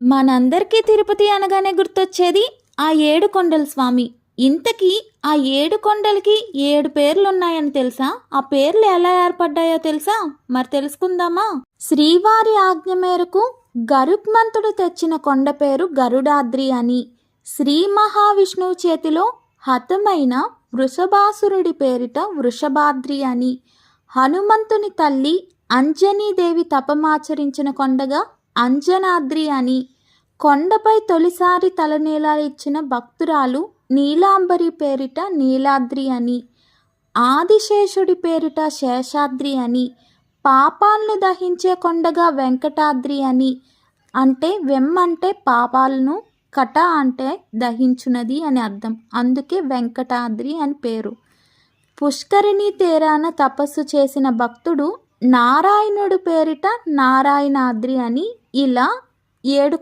మనందరికీ తిరుపతి అనగానే గుర్తొచ్చేది ఆ 7 కొండల స్వామి. ఇంతకీ ఆ 7 కొండలకి 7 పేర్లున్నాయని తెలుసా? ఆ పేర్లు ఎలా ఏర్పడ్డాయో తెలుసా? మరి తెలుసుకుందామా? శ్రీవారి ఆజ్ఞ మేరకు గరుత్మంతుడు తెచ్చిన కొండ పేరు గరుడాద్రి అని, శ్రీ మహావిష్ణువు చేతిలో హతమైన వృషభాసురుడి పేరిట వృషభాద్రి అని, హనుమంతుని తల్లి అంజనీదేవి తపమాచరించిన కొండగా అంజనాద్రి అని, కొండపై తొలిసారి తలనీలాలు ఇచ్చిన భక్తురాలు నీలాంబరి పేరిట నీలాద్రి అని, ఆదిశేషుడి పేరిట శేషాద్రి అని, పాపాలను దహించే కొండగా వెంకటాద్రి అని, అంటే వెమ్మంటే పాపాలను, కట అంటే దహించునది అని అర్థం, అందుకే వెంకటాద్రి అని పేరు. పుష్కరిణి తీరాన తపస్సు చేసిన భక్తుడు నారాయణుడు పేరిట నారాయణాద్రి అని, ఇలా 7